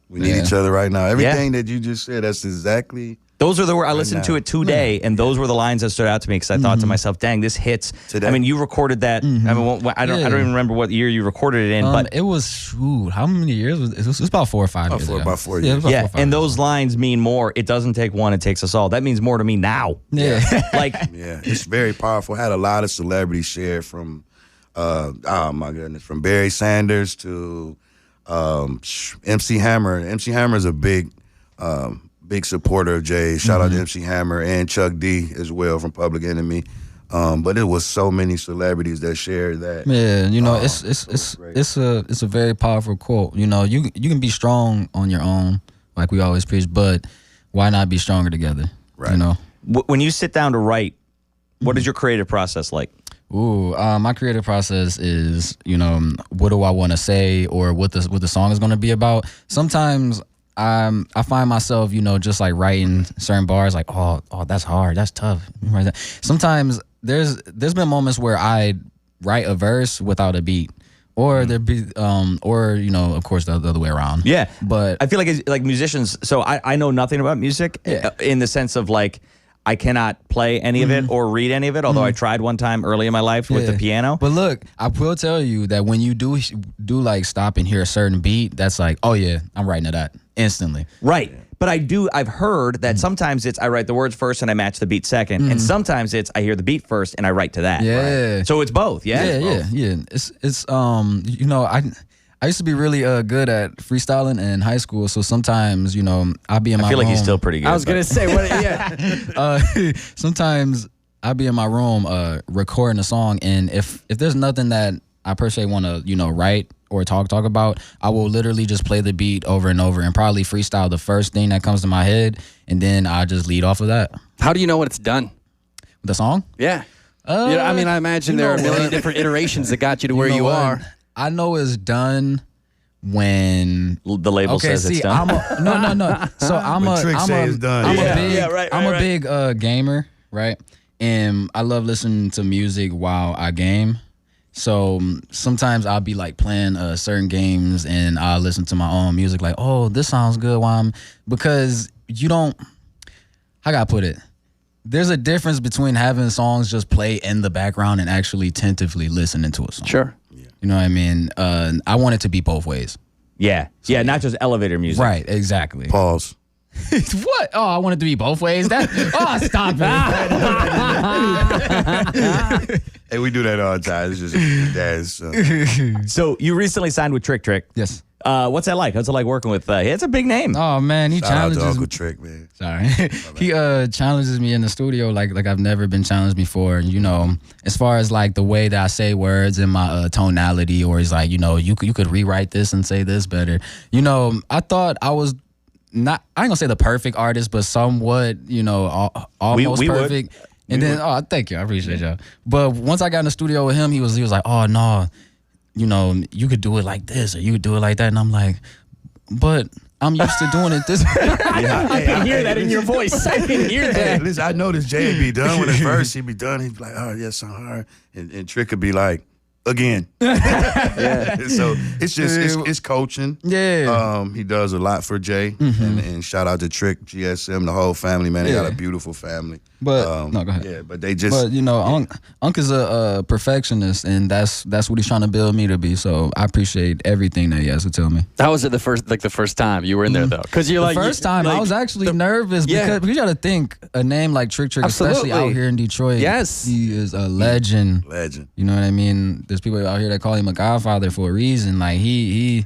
We need each other right now. Everything that you just said, that's exactly. Those are the words I listened to it today, and those were the lines that stood out to me because I thought to myself, "Dang, this hits." Today. I mean, you recorded that. I mean, I don't even remember what year you recorded it in, but It was how many years was it? It was about 4 or 5 years. About 4 Yeah, it years. was about yeah, 4 or 5 and years. those lines mean more. It doesn't take one; it takes us all. That means more to me now. Yeah. Like, Yeah, it's very powerful. Had a lot of celebrities share from, oh my goodness, from Barry Sanders to MC Hammer. MC Hammer is a big supporter of Jay. Shout out to MC Hammer and Chuck D as well from Public Enemy. But it was so many celebrities that shared that. Yeah, you know, great. it's a very powerful quote. You know, you can be strong on your own, like we always preach, but why not be stronger together? Right. You know. when you sit down to write, what is your creative process like? Ooh, my creative process is, you know, what do I want to say or what the song is going to be about. Sometimes I find myself, you know, just like writing certain bars, like, oh, that's hard, that's tough. Sometimes there's been moments where I write a verse without a beat, or there be, or you know, of course, the other way around. Yeah, but I feel like like musicians. So I know nothing about music in the sense of like I cannot play any of it or read any of it. Although I tried one time early in my life with the piano. But look, I will tell you that when you do like stop and hear a certain beat, that's like, oh yeah, I'm writing to that instantly. Right. But I've heard that sometimes it's I write the words first and I match the beat second. And sometimes it's I hear the beat first and I write to that. Yeah. Right? So it's both, yeah? Yeah. It's you know, I used to be really good at freestyling in high school, so sometimes, you know, I'll be in my room. I feel like he's still pretty good. I was gonna say, what? Yeah. Sometimes I'll be in my room recording a song, and if there's nothing that I per se want to, write or talk about, I will literally just play the beat over and over and probably freestyle the first thing that comes to my head, and then I just lead off of that. How do you know when it's done? The song? Yeah. I mean, I imagine there are a million different iterations that got you to where you are. I know it's done when the label says it's done. No. So I'm a big gamer, right? And I love listening to music while I game. So sometimes I'll be like playing certain games and I'll listen to my own music like, oh, this sounds good because you don't, how can I put it? There's a difference between having songs just play in the background and actually attentively listening to a song. Sure. You know what I mean? I want it to be both ways. Yeah. Yeah, not just elevator music. Right, exactly. Pause. What? Oh, I want it to be both ways? Stop it. Hey, we do that all the time. It's just dad's. So you recently signed with Trick Trick. Yes. What's that like? What's it like working with? It's a big name. Oh man, he Shout out challenges to Uncle Trick, man. Sorry, he challenges me in the studio like I've never been challenged before. As far as like the way that I say words and my tonality, or he's like, you could rewrite this and say this better. I thought I was not. I ain't gonna say the perfect artist, but somewhat. Almost we perfect. Would. And then, thank you, I appreciate y'all. But once I got in the studio with him, he was like, oh no. You could do it like this or you could do it like that. And I'm like, but I'm used to doing it this way. I can hear that in your voice. I can hear that. Hey, listen, I noticed Jay would be done with his verse. He'd be done. He'd be like, oh, yes, I'm hard. And Trick would be like, again. Yeah. So it's just, it's coaching. Yeah. He does a lot for Jay. And shout out to Trick, GSM, the whole family, man. They got a beautiful family. But no, go ahead. Yeah, but they just. But Unc is a perfectionist, and that's what he's trying to build me to be. So I appreciate everything that he has to tell me. How was it the first time you were in there though? Because you're the first time I was actually nervous because you got to think a name like Trick Trick, especially out here in Detroit. Yes, he is a legend. You know what I mean? There's people out here that call him a godfather for a reason. Like he's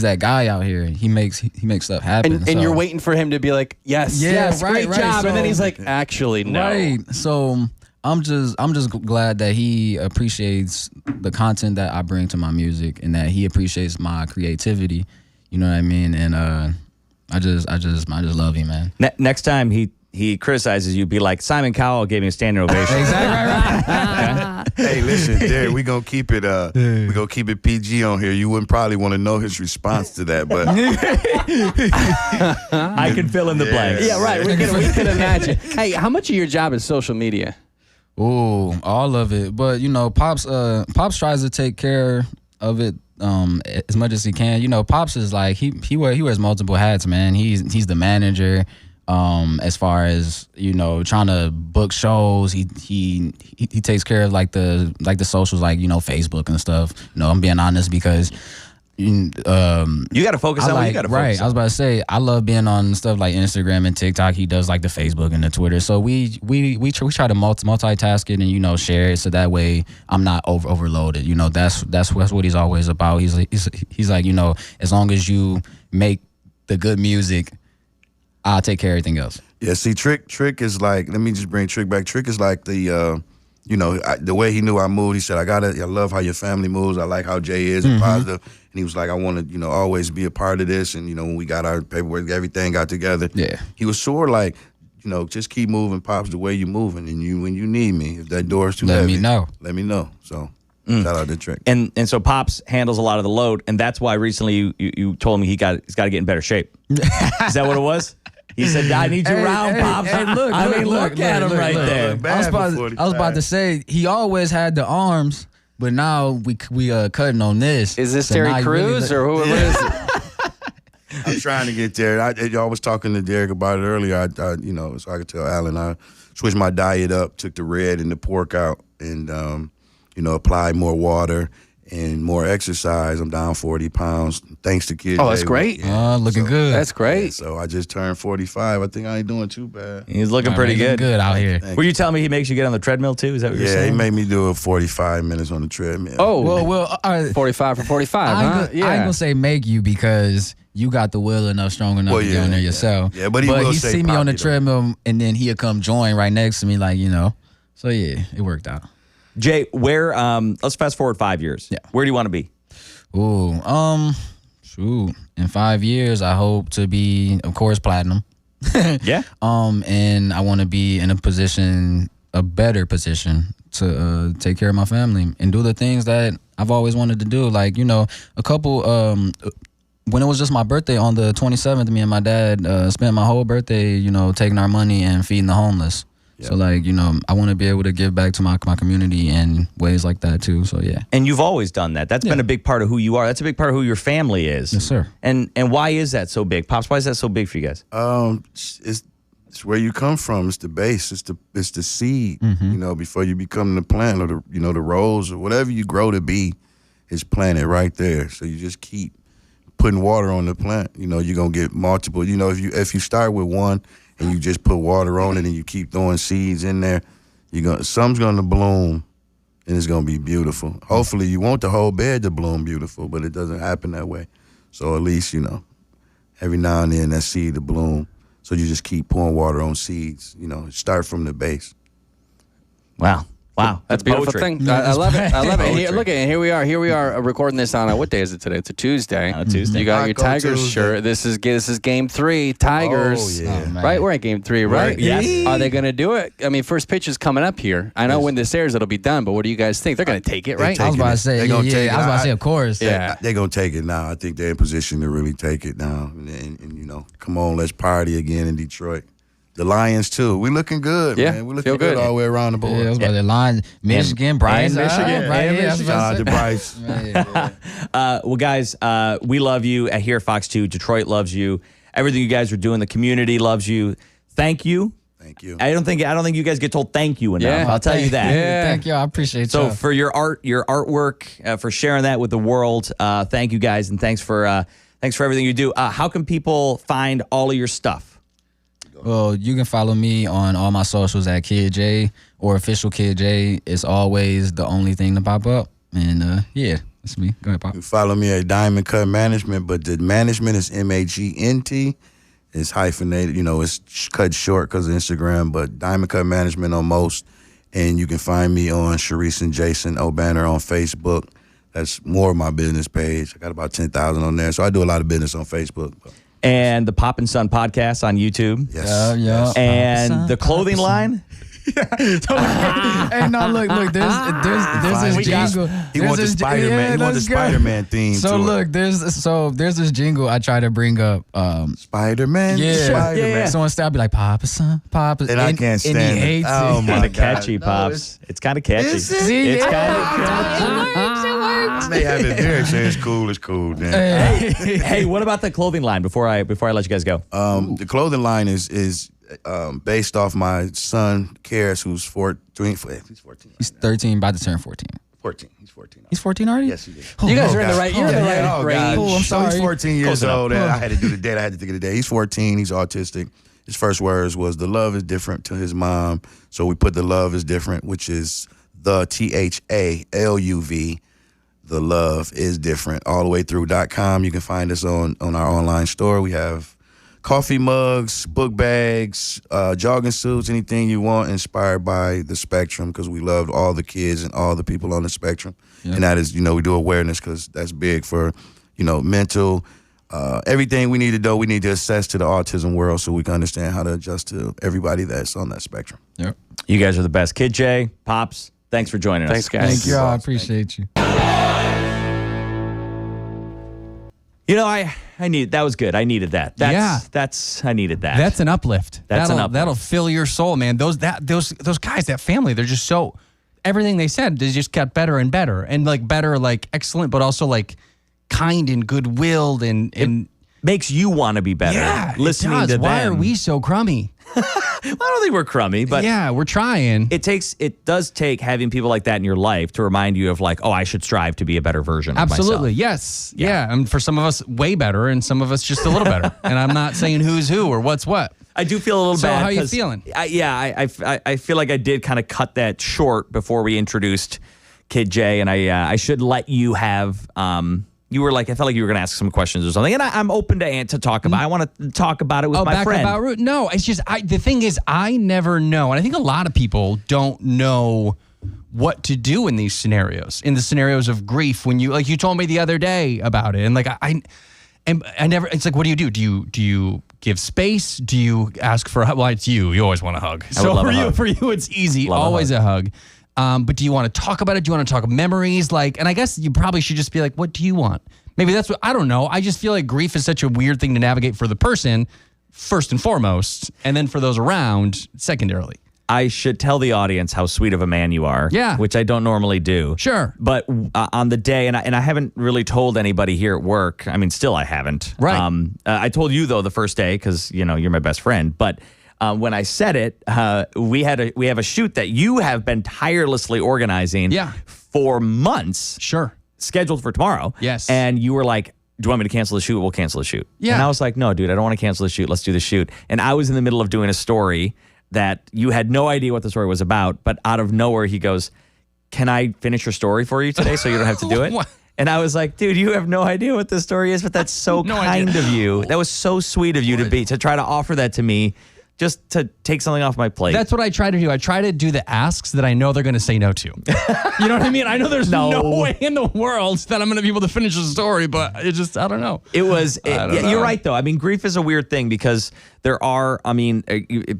that guy out here. He makes stuff happen. And you're waiting for him to be like, yes, great job. So, and then he's like, actually, no. Right. So I'm just glad that he appreciates the content that I bring to my music and that he appreciates my creativity. You know what I mean? And I just love him, man. Next time he criticizes you, be like, Simon Cowell gave me a standing ovation. Exactly right. Hey, listen, Derek, we gonna keep it PG on here. You wouldn't probably want to know his response to that, but I can fill in the blanks. Yeah, right. We can imagine. Hey, how much of your job is social media? Ooh, all of it. But Pops tries to take care of it as much as he can. Pops is like he wears multiple hats, man. He's the manager. As far as trying to book shows, he takes care of like the socials, like Facebook and stuff. I'm being honest because you got to focus on what you got to focus on. Right, I was about to say I love being on stuff like Instagram and TikTok. He does like the Facebook and the Twitter. So we try to multitask it and share it so that way I'm not overloaded. That's what he's always about. He's like as long as you make the good music, I'll take care of everything else. Yeah, see, Trick is like, let me just bring Trick back. Trick is like the the way he knew I moved. He said, I love how your family moves. I like how Jay is and positive. And he was like, I want to, always be a part of this. And, when we got our paperwork, everything got together. Yeah. He was sort of like, just keep moving, Pops, the way you're moving. And when you need me, if that door is too heavy, let me know. So shout out to Trick. And so Pops handles a lot of the load. And that's why recently you told me he's got to get in better shape. Is that what it was? He said, I need you around, Pops. Hey, look at him right there. I was about to say, he always had the arms, but now we cutting on this. Is this Terry Crews or who is it? I'm trying to get there. I was talking to Derek about it earlier. So I could tell Alan, I switched my diet up, took the red and the pork out, and, applied more water and more exercise. I'm down 40 pounds thanks to Kid. Oh, that's great. Looking good. That's great. Yeah, so I just turned 45. I think I ain't doing too bad. He's looking pretty good. Good out here. Were you telling me he makes you get on the treadmill too? Is that what you're saying? Yeah, he made me do 45 minutes on the treadmill. Oh, well, 45 for 45, huh? I ain't gonna say make you because you got the will enough, strong enough to get on there yourself. Yeah, but he see me on the treadmill and then he'll come join right next to me, like. So yeah, it worked out. Jay, where? Let's fast forward 5 years. Yeah. Where do you want to be? Ooh, shoot. In 5 years, I hope to be, of course, platinum. Yeah. And I want to be in a better position to take care of my family and do the things that I've always wanted to do. Like, a couple, when it was just my birthday on the 27th, me and my dad spent my whole birthday, taking our money and feeding the homeless. Yep. So, like, I want to be able to give back to my community in ways like that, too. So, yeah. And you've always done that. That's been a big part of who you are. That's a big part of who your family is. Yes, sir. And why is that so big? Pops, why is that so big for you guys? It's where you come from. It's the base. It's the seed. Before you become the plant or the rose or whatever you grow to be, is planted right there. So you just keep putting water on the plant. You're gonna get multiple. If you start with one and you just put water on it and you keep throwing seeds in there, some's gonna bloom and it's gonna be beautiful. Hopefully you want the whole bed to bloom beautiful, but it doesn't happen that way. So at least, every now and then that seed to bloom. So you just keep pouring water on seeds, start from the base. Wow. That's a beautiful poetry. thing. I love it. I love it. Here, look at it. Here we are recording this on what day is it today? It's a Tuesday. Tuesday. You got your Taco Tigers Tuesday. shirt. This is game 3. Tigers. Oh, yeah. Oh, man. Right? We're at game 3, right? Yes. Are they going to do it? I mean, first pitch is coming up here. I know when this airs, it'll be done, but what do you guys think? They're going to take it, right? They I was about to say, They gonna take it. I was about to say, of course. Yeah. They're going to take it now. I think they're in position to really take it now. And come on, let's party again in Detroit. The Lions, too. We looking good, Yeah, man. We feel looking good good. all the way around the board. Yeah, I was about to say, Line, Michigan, Bryce. Michigan. Right, And yeah, I was Michigan. about Shout out to to say- Bryce. Well, guys, we love you here at Fox 2. Detroit loves you. Everything you guys are doing, the community loves you. Thank you. Thank you. I don't think you guys get told thank you enough. Yeah. I'll tell you that. Yeah. Thank you. I appreciate So you. for your artwork, for sharing that with the world, thank you guys, and thanks for everything you do. How can people find all of your stuff? Well, you can follow me on all my socials at Kid J or Official Kid J. It's always the only thing to pop up. And yeah, that's me. Go ahead, Pop. You follow me at Diamond Cut Management, but the management is MAGNT. It's hyphenated, it's cut short because of Instagram, but Diamond Cut Management on most. And you can find me on Sharice and Jason O'Banner on Facebook. That's more of my business page. I got about 10,000 on there. So I do a lot of business on Facebook. And the Pop and Son podcast on YouTube. Yes. Yeah. And the clothing line. Hey, no, look, there's this jingle. He wants the Spider-Man. He wants the Spider-Man theme. So to it. look, there's this jingle I try to bring up. Spider-Man. Yeah. Spider-Man. Yeah. So instead I'll be like, Papa, son, Papa. And I can't stand and he it. hates Oh, it. my Kind of God. catchy, Pops. It's kind of catchy. Is it? See, It's yeah. kind of catchy. I may have it there saying it's cool, man. Hey, what about the clothing line before I let you guys go? The clothing line is based off my son, Karis, who's 14. He's 14. He's 13, about to turn 14. 14. He's 14. He's 14 already? Yes, he did. You guys are in the right. You're in the right range. Oh, I'm So he's sorry. 14 years Close enough. old. And I had to do the date. I had to think of the day. He's 14. He's autistic. His first words was the love is different to his mom. So we put the love is different, which is the THALUV. The love is different. All the way through.com. You can find us on our online store. We have coffee mugs, book bags, jogging suits, anything you want inspired by the spectrum, because we love all the kids and all the people on the spectrum. Yeah. And that is, we do awareness because that's big for, mental, everything we need to do. We need to assess to the autism world so we can understand how to adjust to everybody that's on that spectrum. Yep. You guys are the best. Kid J, Pops, thanks for joining us. Thanks, guys. Thank you. I appreciate you. I needed that was good. I needed that. I needed that. That's an uplift. That's an uplift. That'll fill your soul, man. Those guys, that family, they're just so, everything they said, they just got better and better, and better, excellent, but also kind and good-willed and makes you want to be better. yeah, listening it does. to Why them. are we so crummy? I don't think we're crummy, but yeah, we're trying. it does take having people like that in your life to remind you of I should strive to be a better version of Absolutely, myself. yes, yeah. And for some of us, way better, and some of us just a little better. And I'm not saying who's who or what's what. I do feel a little So bad. how you 'cause feeling? I feel like I did kind of cut that short before we introduced Kid J, and I should let you have. You were I felt like you were going to ask some questions or something, and I'm open to talk about. I want to talk about it with my back friend. about root? No, it's just the thing is I never know, and I think a lot of people don't know what to do in these scenarios, in the scenarios of grief, when you, like you told me the other day about it. And like, I never, it's like, what do you do? Do you give space? Do you ask for a hug? Well, it's you always want a hug. So for you, it's easy. Always a hug. But do you want to talk about it? Do you want to talk memories? Like, and I guess you probably should just be like, what do you want? Maybe that's what, I don't know. I just feel like grief is such a weird thing to navigate for the person, first and foremost, and then for those around, secondarily. I should tell the audience how sweet of a man you are. Yeah. Which I don't normally do. Sure. But on the day, and I haven't really told anybody here at work. I mean, still I haven't. Right. I told you, though, the first day because, you're my best friend. But when I said it, we have a shoot that you have been tirelessly organizing for months. Sure. Scheduled for tomorrow. Yes. And you were like, do you want me to cancel the shoot? We'll cancel the shoot. Yeah. And I was like, no, dude, I don't want to cancel the shoot. Let's do the shoot. And I was in the middle of doing a story that you had no idea what the story was about, but out of nowhere, he goes, can I finish your story for you today so you don't have to do it? And I was like, dude, you have no idea what this story is, but that's so kind of you. That was so sweet of you to try to offer that to me, just to take something off my plate. That's what I try to do. I try to do the asks that I know they're going to say no to. You know what I mean? I know there's no way in the world that I'm going to be able to finish the story, but it just, I don't know. You're right, though. I mean, grief is a weird thing because there are,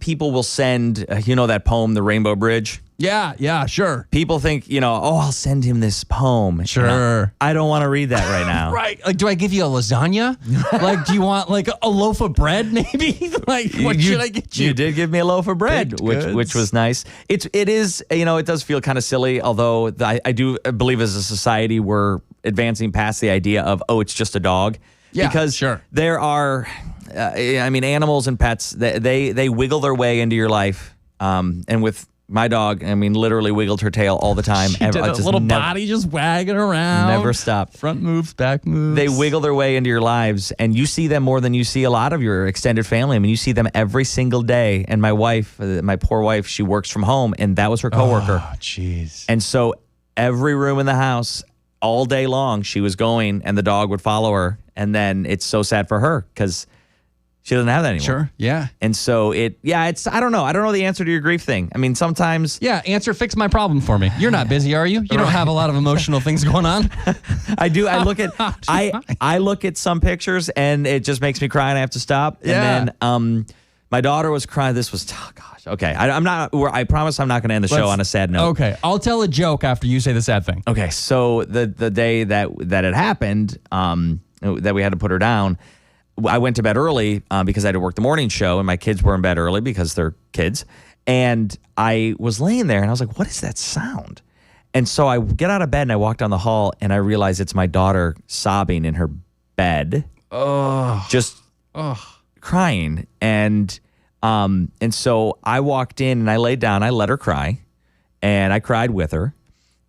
people will send, that poem, The Rainbow Bridge. Yeah, sure. People think, I'll send him this poem. Sure. I don't want to read that right now. Right. Like, do I give you a lasagna? Like, do you want like a loaf of bread maybe? Like, what should I get you? You did give me a loaf of bread, Baked which was nice. It is, it does feel kind of silly, although I do believe as a society we're advancing past the idea of, it's just a dog. Yeah, because sure. There are, animals and pets, they wiggle their way into your life. And with my dog, literally wiggled her tail all the time. She did a little body just wagging around. Never stopped. Front moves, back moves. They wiggle their way into your lives, and you see them more than you see a lot of your extended family. You see them every single day. And my wife, my poor wife, she works from home, and that was her coworker. Oh, jeez. And so every room in the house, all day long, she was going, and the dog would follow her. And then it's so sad for her because she doesn't have that anymore. Sure, yeah. And so it's, I don't know. I don't know the answer to your grief thing. Sometimes. Yeah, fix my problem for me. You're not busy, are you? You don't have a lot of emotional things going on? I do. I look at, I look at some pictures and it just makes me cry and I have to stop. Yeah. And then my daughter was crying. This was, oh gosh. Okay. I promise I'm not going to end the show on a sad note. Okay. I'll tell a joke after you say the sad thing. Okay. So the day that it happened, that we had to put her down, I went to bed early because I had to work the morning show, and my kids were in bed early because they're kids. And I was laying there, and I was like, what is that sound? And so I get out of bed, and I walk down the hall, and I realize it's my daughter sobbing in her bed. Just crying. And so I walked in, and I laid down. I let her cry, and I cried with her.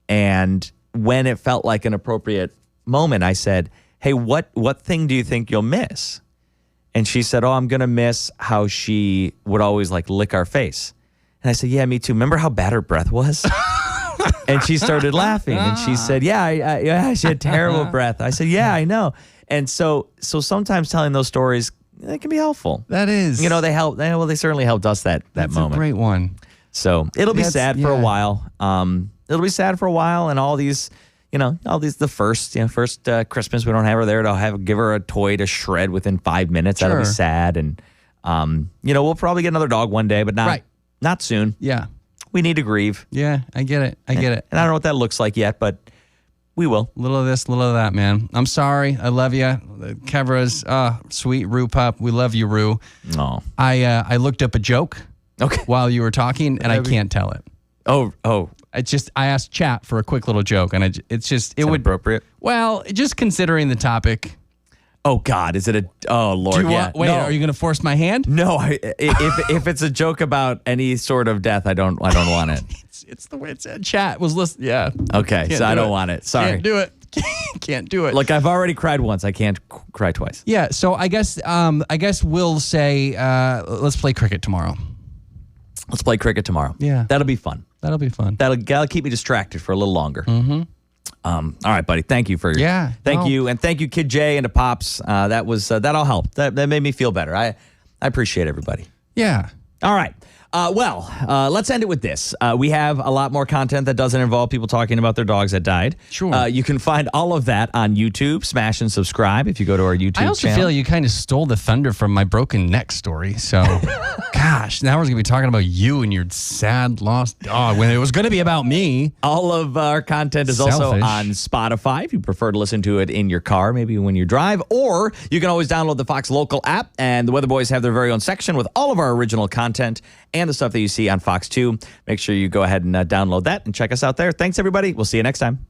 And when it felt like an appropriate moment, I said, hey, what thing do you think you'll miss? And she said, I'm going to miss how she would always lick our face. And I said, yeah, me too. Remember how bad her breath was? And she started laughing. And she said, yeah, she had terrible breath. I said, yeah, I know. And so sometimes telling those stories, they can be helpful. That is. They help. Well, they certainly helped us that That's moment. That's a great one. So it'll be sad for a while. It'll be sad for a while. And all these... the first Christmas we don't have her there to give her a toy to shred within 5 minutes. Sure. That'll be sad. And, we'll probably get another dog one day, but not soon. Yeah. We need to grieve. Yeah, I get it. I get it. And I don't know what that looks like yet, but we will. Little of this, little of that, man. I'm sorry. I love you. Kevra's sweet Rue pup. We love you, Rue. Oh. I looked up a joke while you were talking, and I can't tell it. Oh. I asked chat for a quick little joke, and it would appropriate. Well, just considering the topic. Oh God, is it oh Lord? Are you going to force my hand? No, if it's a joke about any sort of death, I don't want it. It's the way it said. Chat was listening. Yeah. Okay, so I don't want it. Sorry. Can't do it. Can't do it. Look, I've already cried once. I can't cry twice. Yeah. So I guess we'll say let's play cricket tomorrow. Let's play cricket tomorrow. Yeah. That'll be fun. That'll be fun. That'll keep me distracted for a little longer. Mm-hmm. All right, buddy. Thank you for your Thank you, and thank you, Kid J and the Pops. That all helped. That made me feel better. I appreciate everybody. Yeah. All right. Let's end it with this. We have a lot more content that doesn't involve people talking about their dogs that died. Sure. You can find all of that on YouTube. Smash and subscribe if you go to our YouTube I also channel. feel you kind of stole the thunder from my broken neck story. So, gosh, now we're going to be talking about you and your sad lost dog when it was going to be about me. All of our content is also Selfish. on Spotify if you prefer to listen to it in your car, maybe when you drive. Or you can always download the Fox Local app, and the Weather Boys have their very own section with all of our original content and the stuff that you see on Fox 2. Make sure you go ahead and download that and check us out there. Thanks, everybody. We'll see you next time.